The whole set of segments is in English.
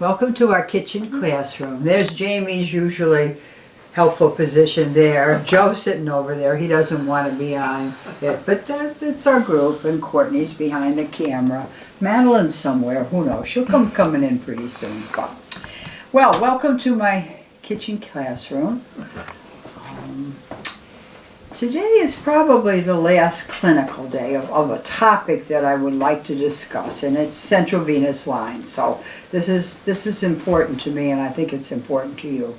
Welcome to our kitchen classroom. There's Jamie's usually helpful position there. Joe's sitting over there. He doesn't want to be on it, but it's our group, and Courtney's behind the camera. Madeline's somewhere. Who knows? She'll coming in pretty soon. Well, welcome to my kitchen classroom. Today is probably the last clinical day of a topic that I would like to discuss, and it's central venous lines. So this is important to me, and I think it's important to you.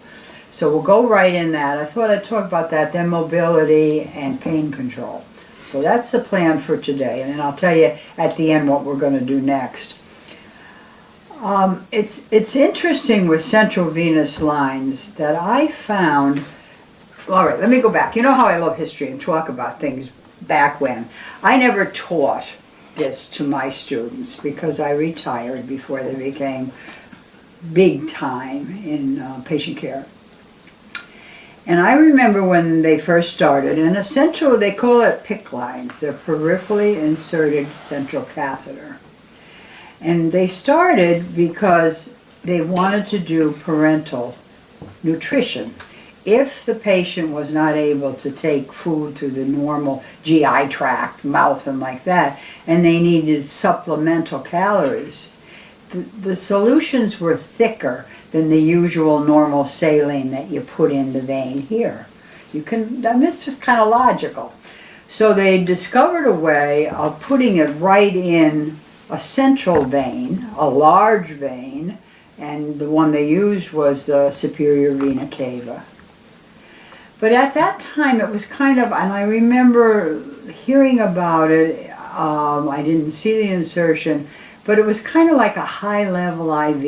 So we'll go right in that. I thought I'd talk about that, then mobility and pain control. So that's the plan for today, and then I'll tell you at the end what we're going to do next. It's interesting with central venous lines that I found. All right, let me go back. You know how I love history and talk about things back when. I never taught this to my students because I retired before they became big time in patient care. And I remember when they first started, and essentially they call it PICC lines. They're peripherally inserted central catheter. And they started because they wanted to do parenteral nutrition. If the patient was not able to take food through the normal GI tract, mouth and like that, and they needed supplemental calories, the solutions were thicker than the usual normal saline that you put in the vein here. It's just kind of logical. So they discovered a way of putting it right in a central vein, a large vein, and the one they used was the superior vena cava. But at that time it was kind of, and I remember hearing about it, I didn't see the insertion, but it was kind of like a high-level IV.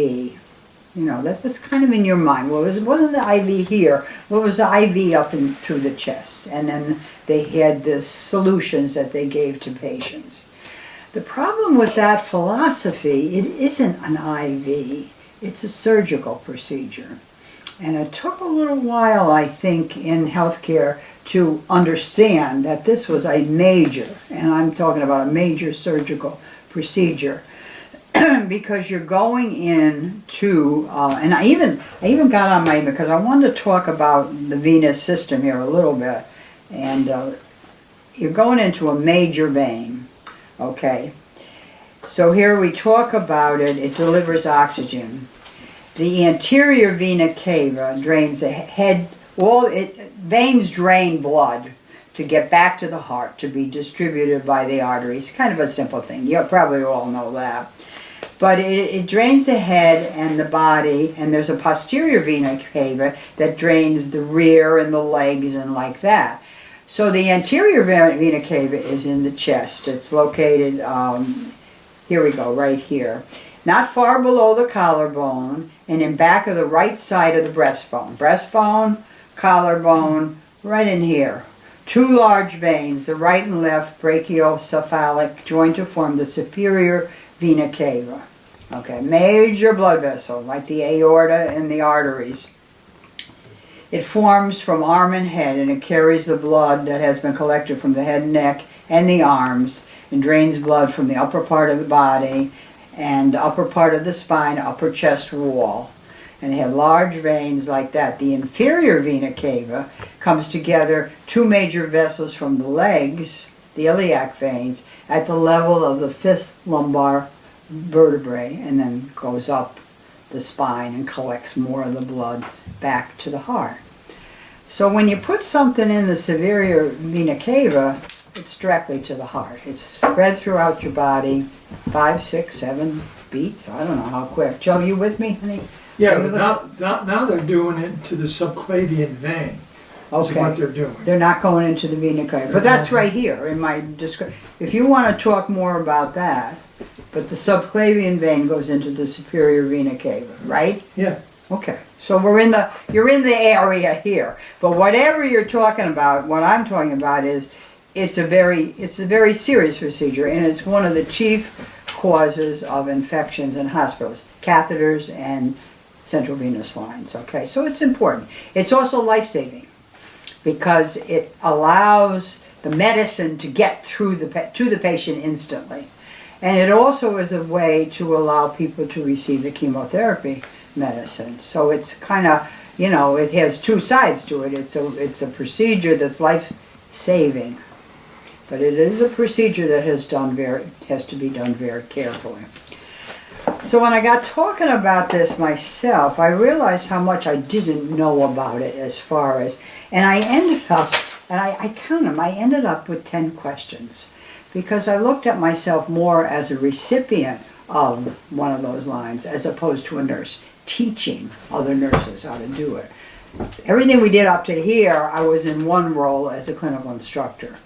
You know, that was kind of in your mind. Well, it wasn't the IV here, well, it was the IV up and through the chest. And then they had the solutions that they gave to patients. The problem with that philosophy, it isn't an IV, it's a surgical procedure. And it took a little while, I think, in healthcare to understand that this was a major, and I'm talking about a major surgical procedure, because you're going into, and I even got on my, because I wanted to talk about the venous system here a little bit, and you're going into a major vein, okay? So here we talk about it, it delivers oxygen. The anterior vena cava drains the head, veins drain blood to get back to the heart to be distributed by the arteries. Kind of a simple thing, you probably all know that. But it drains the head and the body, and there's a posterior vena cava that drains the rear and the legs and like that. So the anterior vena cava is in the chest. It's located, here we go, right here. Not far below the collarbone and in back of the right side of the breastbone. Breastbone, collarbone, right in here. Two large veins, the right and left brachiocephalic, join to form the superior vena cava. Okay, major blood vessel, like the aorta and the arteries. It forms from arm and head, and it carries the blood that has been collected from the head and neck and the arms, and drains blood from the upper part of the body and the upper part of the spine, upper chest wall. And they have large veins like that. The inferior vena cava comes together two major vessels from the legs, the iliac veins, at the level of the fifth lumbar vertebrae, and then goes up the spine and collects more of the blood back to the heart. So when you put something in the superior vena cava, it's directly to the heart. It's spread throughout your body, 5, 6, 7 beats. I don't know how quick. Joe, you with me, honey? Yeah, but now they're doing it to the subclavian vein. That's what they're doing. They're not going into the vena cava. But that's right here in my description. If you want to talk more about that, but the subclavian vein goes into the superior vena cava, right? Yeah. Okay. So you're in the area here. But whatever you're talking about, what I'm talking about is it's a very serious procedure, and it's one of the chief causes of infections in hospitals, catheters and central venous lines. Okay, so it's important. It's also life-saving because it allows the medicine to get through to the patient instantly. And it also is a way to allow people to receive the chemotherapy medicine. So it's kind of, you know, it has two sides to it. It's a procedure that's life-saving, but it is a procedure that has to be done very carefully. So when I got talking about this myself, I realized how much I didn't know about it as far as, and I ended up, and I count them, I ended up with 10 questions because I looked at myself more as a recipient of one of those lines as opposed to a nurse teaching other nurses how to do it. Everything we did up to here, I was in one role as a clinical instructor.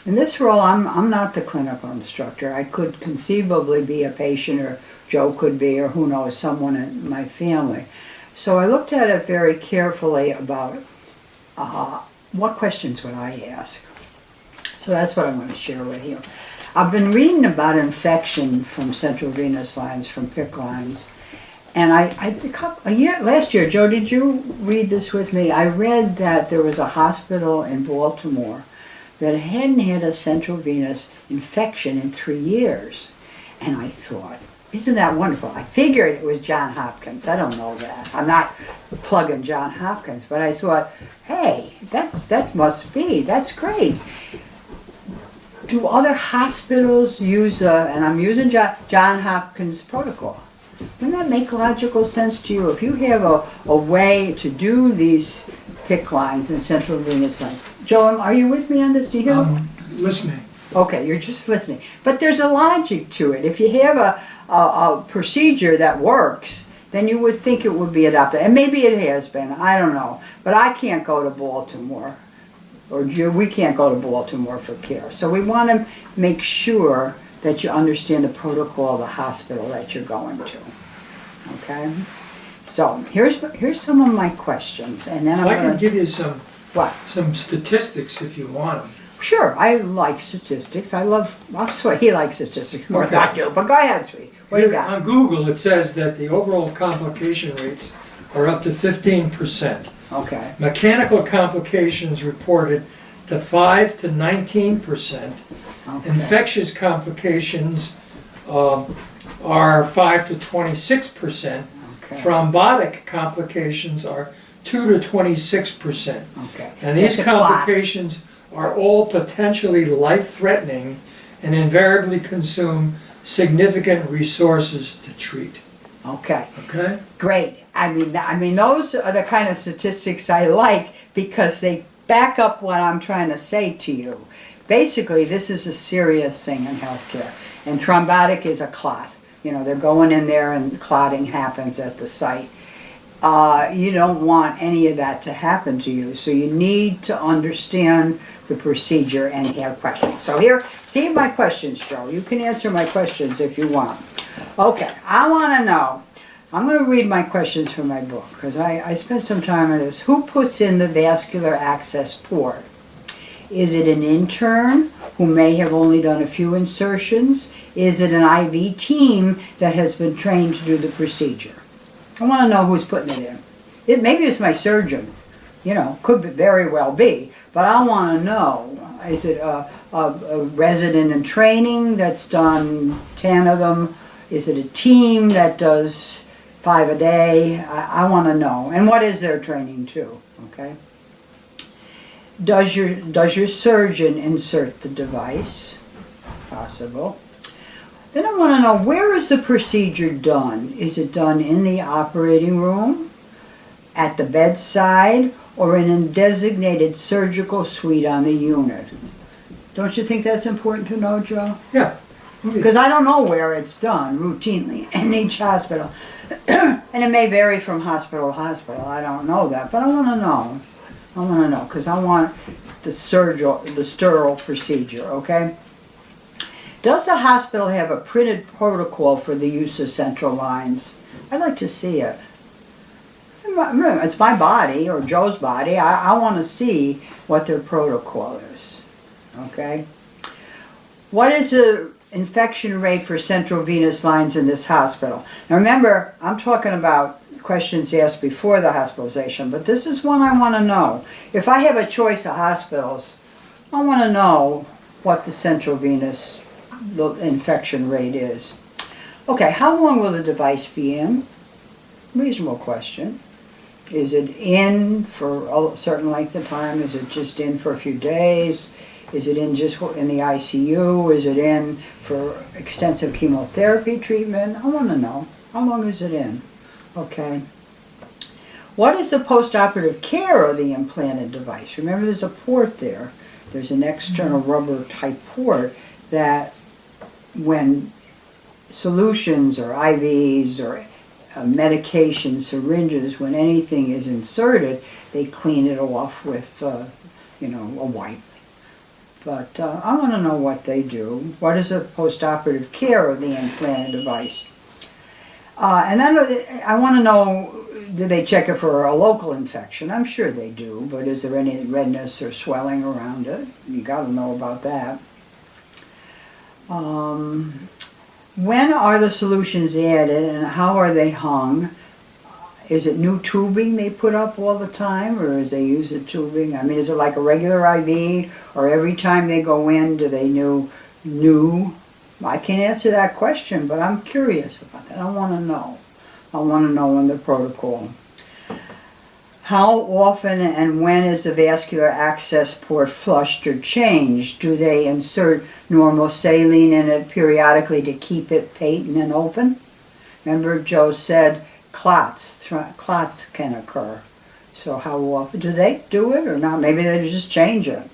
In this role, I'm not the clinical instructor. I could conceivably be a patient, or Joe could be, or who knows, someone in my family. So I looked at it very carefully about what questions would I ask. So that's what I'm going to share with you. I've been reading about infection from central venous lines, from PICC lines. And last year, Joe, did you read this with me? I read that there was a hospital in Baltimore that hadn't had a central venous infection in 3 years. And I thought, isn't that wonderful? I figured it was Johns Hopkins. I don't know that. I'm not plugging Johns Hopkins, but I thought, hey, that must be, that's great. Do other hospitals use, and I'm using Johns Hopkins protocol? Wouldn't that make logical sense to you? If you have a way to do these PICC lines and central venous lines. Joe, are you with me on this? Do you hear? I'm listening. Okay, you're just listening. But there's a logic to it. If you have a procedure that works, then you would think it would be adopted. And maybe it has been, I don't know. But I can't go to Baltimore, or we can't go to Baltimore for care. So we want to make sure that you understand the protocol of the hospital that you're going to. Okay? So here's some of my questions, and then I can give you some statistics if you want them. Sure, I like statistics. I'll swear he likes statistics more than I do, but go ahead, sweetie. What do you got? On Google, it says that the overall complication rates are up to 15%. Okay. Mechanical complications reported to 5 to 19%. Okay. Infectious complications are 5 to 26%. Okay. Thrombotic complications are 2 to 26%. Okay. And these That's a clot. complications are all potentially life-threatening and invariably consume significant resources to treat. Okay. Okay? Great. I mean, those are the kind of statistics I like because they back up what I'm trying to say to you. Basically, this is a serious thing in healthcare, and thrombotic is a clot. You know, they're going in there and clotting happens at the site. You don't want any of that to happen to you, so you need to understand the procedure and have questions. So here, see my questions, Joe. You can answer my questions if you want. Okay, I want to know. I'm going to read my questions from my book because I spent some time on this. Who puts in the vascular access port? Is it an intern who may have only done a few insertions? Is it an IV team that has been trained to do the procedure? I want to know who's putting it in. Maybe it's my surgeon, you know, could very well be, but I want to know, is it a resident in training that's done 10 of them? Is it a team that does 5 a day? I want to know. And what is their training too, okay? Does your surgeon insert the device? Possible. Then I want to know, where is the procedure done? Is it done in the operating room, at the bedside, or in a designated surgical suite on the unit? Don't you think that's important to know, Joe? Yeah. Because I don't know where it's done routinely in each hospital. And it may vary from hospital to hospital. I don't know that, but I want to know. I want to know because I want the sterile procedure, okay? Does the hospital have a printed protocol for the use of central lines? I'd like to see it. It's my body or Joe's body. I want to see what their protocol is, okay? What is the infection rate for central venous lines in this hospital? Now remember, I'm talking about questions asked before the hospitalization, but this is one I want to know. If I have a choice of hospitals, I want to know what the central venous the infection rate is. Okay, how long will the device be in? Reasonable question. Is it in for a certain length of time? Is it just in for a few days? Is it in just in the ICU? Is it in for extensive chemotherapy treatment? I want to know. How long is it in? Okay. What is the postoperative care of the implanted device? Remember, there's a port there. There's an external rubber type port that when solutions or IVs or medication, syringes, when anything is inserted, they clean it off with, a wipe. But I want to know what they do. What is the postoperative care of the implanted device? And then I want to know, do they check it for a local infection? I'm sure they do, but is there any redness or swelling around it? You got to know about that. When are the solutions added and how are they hung? Is it new tubing they put up all the time, or is they use the tubing? I mean, is it like a regular IV, or every time they go in, do they new? I can't answer that question, but I'm curious about that. I want to know. I want to know in the protocol. How often and when is the vascular access port flushed or changed? Do they insert normal saline in it periodically to keep it patent and open? Remember, Joe said clots can occur. So how often do they do it or not? Maybe they just change it.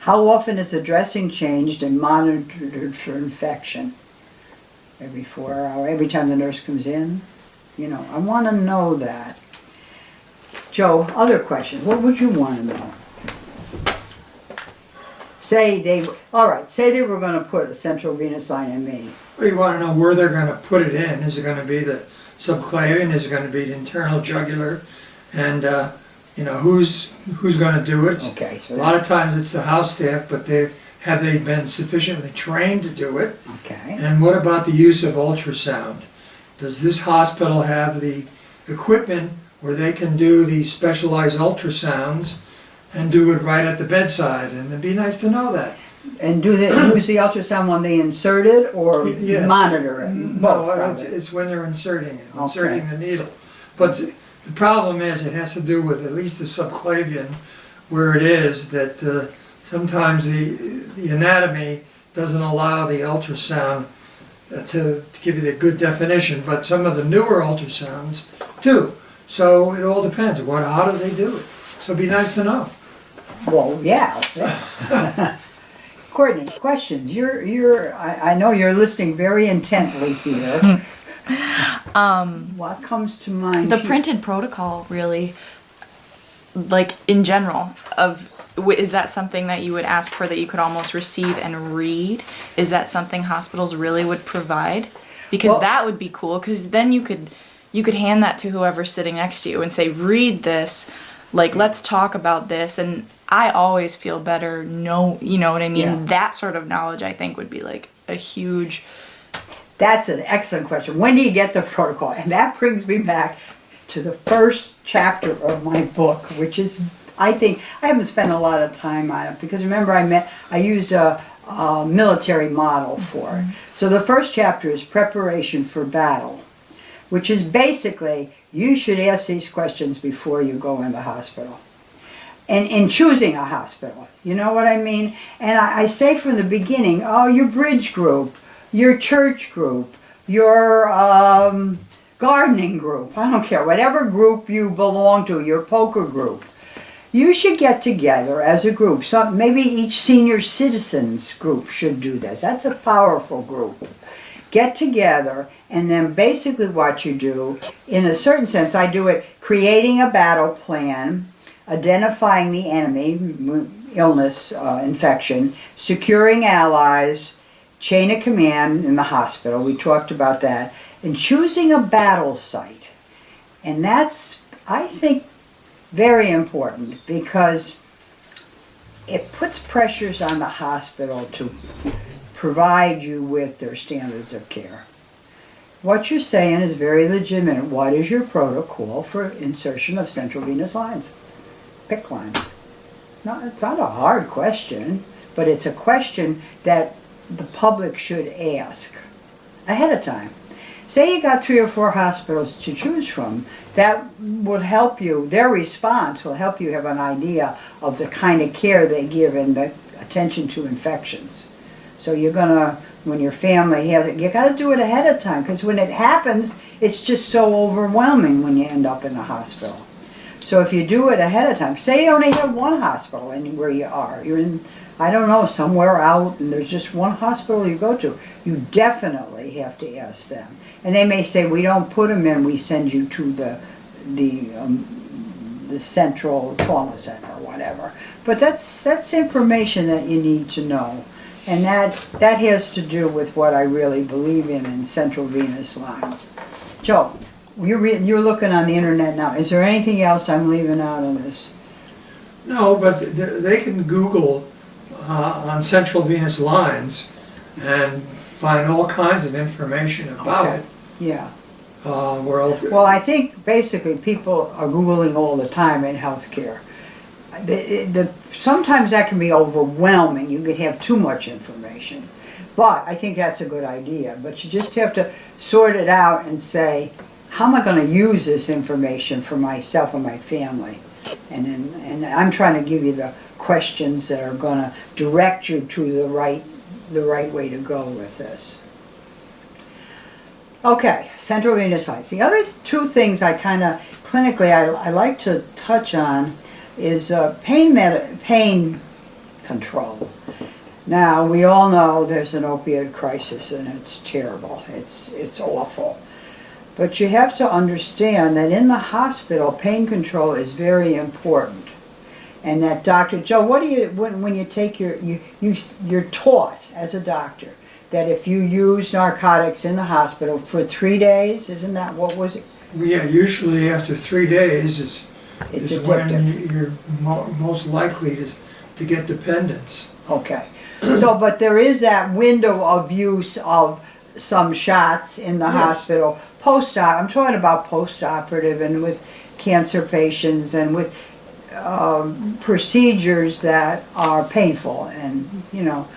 How often is the dressing changed and monitored for infection? Every 4 hours, every time the nurse comes in? I want to know that. Joe, other questions. What would you want to know? Say they were going to put a central venous line in me. Well, you want to know where they're going to put it in. Is it going to be the subclavian? Is it going to be the internal jugular? And who's going to do it? Okay. So a lot of times it's the house staff, but have they been sufficiently trained to do it? Okay. And what about the use of ultrasound? Does this hospital have the equipment where they can do these specialized ultrasounds and do it right at the bedside? And it'd be nice to know that. And do they use the ultrasound when they insert it or Yes. monitor it? Both, No, it's when they're inserting it, inserting Okay. the needle. But the problem is it has to do with at least the subclavian where it is that sometimes the anatomy doesn't allow the ultrasound to give you the good definition, but some of the newer ultrasounds do. So it all depends. How do they do it? So it'd be nice to know. Well, yeah. Courtney, questions? I know you're listening very intently here. What comes to mind? The printed protocol, really, like in general, is that something that you would ask for that you could almost receive and read? Is that something hospitals really would provide? Because that would be cool, because then you could hand that to whoever's sitting next to you and say, read this, like, let's talk about this. And I always feel better, you know what I mean? Yeah. That sort of knowledge, I think, would be like a huge... That's an excellent question. When do you get the protocol? And that brings me back to the first chapter of my book, which is, I think, I haven't spent a lot of time on it because remember I used a military model for it. So the first chapter is preparation for battle, which is basically you should ask these questions before you go in the hospital. And in choosing a hospital, you know what I mean? And I say from the beginning, your bridge group, your church group, your gardening group, I don't care, whatever group you belong to, your poker group, you should get together as a group. Maybe each senior citizens group should do this. That's a powerful group. Get together, and then basically what you do, in a certain sense, I do it creating a battle plan, identifying the enemy, illness, infection, securing allies, chain of command in the hospital, we talked about that, and choosing a battle site. And that's, I think, very important because it puts pressures on the hospital to provide you with their standards of care. What you're saying is very legitimate. What is your protocol for insertion of central venous lines? PICC lines. No, it's not a hard question, but it's a question that the public should ask ahead of time. Say you got 3 or 4 hospitals to choose from, that will help you, their response will help you have an idea of the kind of care they give and the attention to infections. So you're gonna, when your family has it, you gotta do it ahead of time, because when it happens, it's just so overwhelming when you end up in the hospital. So if you do it ahead of time, say you only have 1 hospital and where you are, you're in, I don't know, somewhere out and there's just 1 hospital you go to, you definitely have to ask them. And they may say, we don't put them in, we send you to the central trauma center or whatever. But that's information that you need to know. And that has to do with what I really believe in central venous lines. Joe, you're looking on the internet now. Is there anything else I'm leaving out of this? No, but they can Google on central venous lines and find all kinds of information about Okay. it. Yeah. Well, I think basically people are Googling all the time in healthcare. Sometimes that can be overwhelming. You could have too much information. But I think that's a good idea. But you just have to sort it out and say, how am I going to use this information for myself and my family? And I'm trying to give you the questions that are going to direct you to the right way to go with this. Okay, central venous lines. The other 2 things I kind of clinically I like to touch on is pain control. Now we all know there's an opioid crisis and it's terrible. It's awful. But you have to understand that in the hospital, pain control is very important. And that Dr. Joe, what do you when you take you're taught as a doctor that if you use narcotics in the hospital for 3 days, isn't that what was it? yeah, usually after 3 days is It's when addictive. you're most likely to get dependence. Okay. So, but there is that window of use of some shots in the Yes. hospital post-op. I'm talking about post-operative and with cancer patients and with procedures that are painful. And, you know,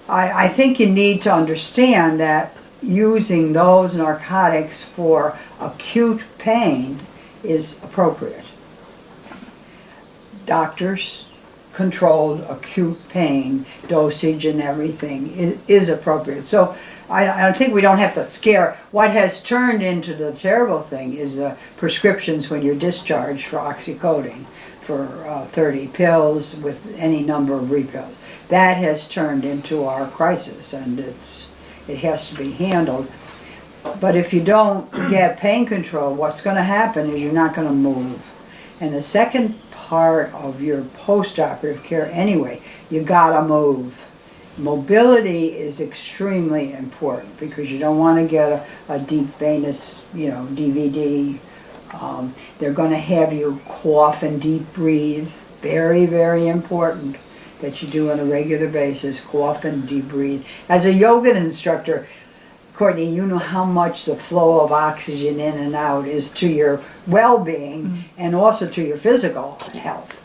I think you need to understand that using those narcotics for acute pain is appropriate. Doctors controlled acute pain dosage and everything is appropriate. So I think we don't have to scare. What has turned into the terrible thing is the prescriptions when you're discharged for oxycodone for 30 pills with any number of refills. That has turned into our crisis, and it has to be handled. But if you don't get pain control, what's going to happen is you're not going to move. And the second part of your post-operative care anyway, you gotta move. Mobility is extremely important because you don't want to get a deep venous, DVD. They're going to have you cough and deep breathe. Very, very important that you do on a regular basis, cough and deep breathe. As a yoga instructor, Courtney, you know how much the flow of oxygen in and out is to your well-being and also to your physical health.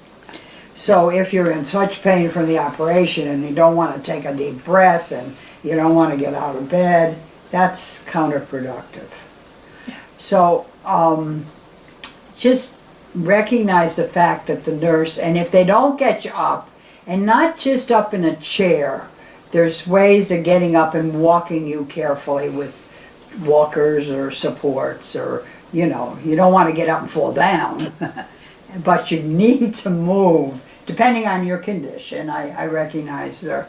So if you're in such pain from the operation and you don't want to take a deep breath and you don't want to get out of bed, that's counterproductive. So just recognize the fact that the nurse, and if they don't get you up, and not just up in a chair, there's ways of getting up and walking you carefully with walkers or supports, or, you don't want to get up and fall down. But you need to move, depending on your condition, I recognize there.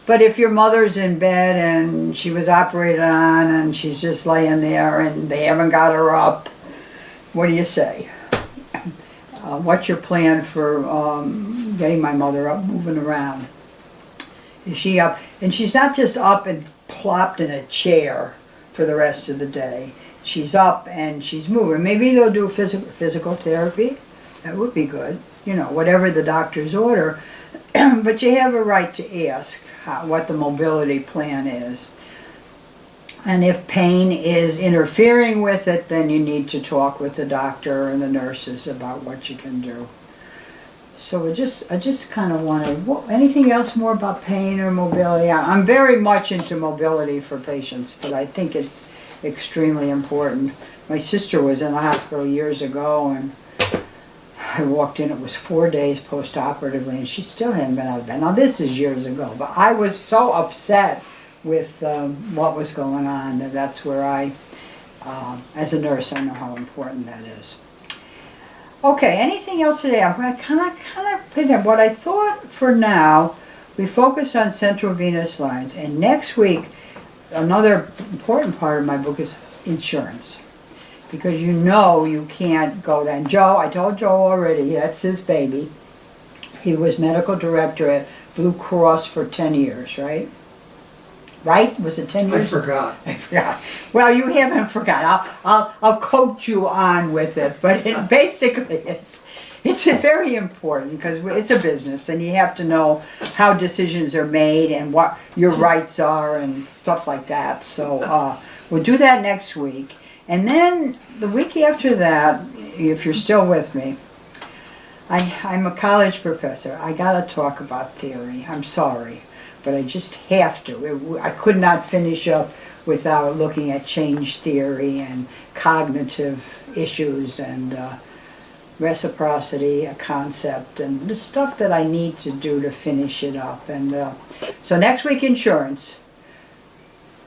But if your mother's in bed and she was operated on and she's just laying there and they haven't got her up, what do you say? What's your plan for getting my mother up, moving around? Is she up? And she's not just up and plopped in a chair for the rest of the day. She's up and she's moving. Maybe they'll do physical therapy. That would be good. Whatever the doctors order. But you have a right to ask what the mobility plan is. And if pain is interfering with it, then you need to talk with the doctor and the nurses about what you can do. So I just kind of wanted, anything else more about pain or mobility? I'm very much into mobility for patients, but I think it's extremely important. My sister was in the hospital years ago, and I walked in, it was 4 days post-operatively, and she still hadn't been out of bed. Now this is years ago, but I was so upset with what was going on that's where as a nurse, I know how important that is. Okay, anything else today? I'm going to kind of put in what I thought for now. We focus on central venous lines, and next week, another important part of my book is insurance. Because you can't go down. Joe, I told Joe already, that's his baby. He was medical director at Blue Cross for 10 years, right? Right? Was it 10 years? I forgot. I forgot. Well, you haven't forgot. I'll coach you on with it, but basically it's very important because it's a business and you have to know how decisions are made and what your rights are and stuff like that. So we'll do that next week. And then the week after that, if you're still with me, I'm a college professor. I gotta talk about theory. I'm sorry, but I just have to. I could not finish up without looking at change theory and cognitive issues and reciprocity, a concept, and the stuff that I need to do to finish it up. And so next week, insurance.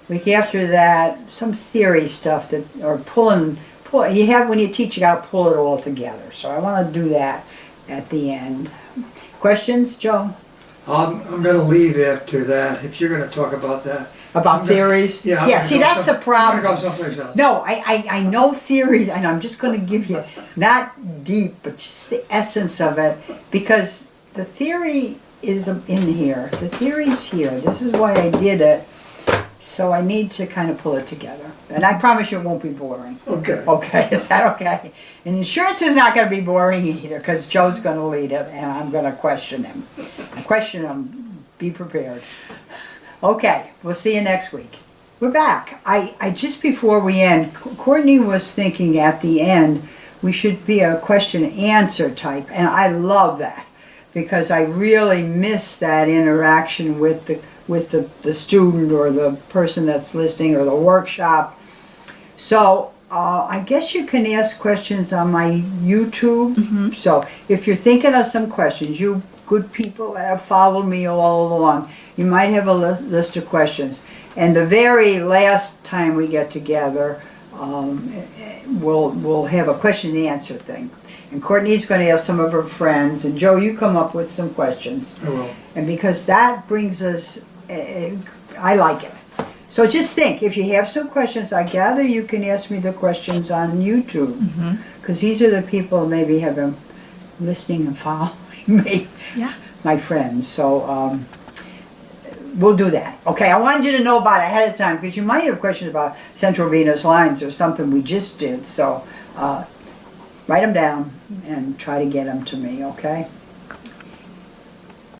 Week after that, some theory stuff you have when you teach, you gotta pull it all together. So I want to do that at the end. Questions, Joe? I'm going to leave after that, if you're going to talk about that. About theories? Yeah. Yeah, see, that's the problem. I'm going to go someplace else. No, I know theories, and I'm just going to give you, not deep, but just the essence of it, because the theory is in here. The theory's here. This is why I did it. So I need to kind of pull it together. And I promise you it won't be boring. Okay. Okay, is that okay? And insurance is not going to be boring either because Joe's going to lead it and I'm going to question him. Be prepared. Okay, we'll see you next week. We're back. I just before we end, Courtney was thinking at the end we should be a question and answer type. And I love that because I really miss that interaction with the student or the person that's listening or the workshop. So I guess you can ask questions on my YouTube. Mm-hmm. So if you're thinking of some questions, you good people that have followed me all along, you might have a list of questions. And the very last time we get together, we'll have a question and answer thing. And Courtney's going to ask some of her friends. And Joe, you come up with some questions. I will. And because that brings us, I like it. So just think, if you have some questions, I gather you can ask me the questions on YouTube. Because these are the people maybe have been listening and following me. Yeah. My friends. So we'll do that. Okay, I wanted you to know about it ahead of time because you might have questions about central venous lines or something we just did. So write them down and try to get them to me, okay?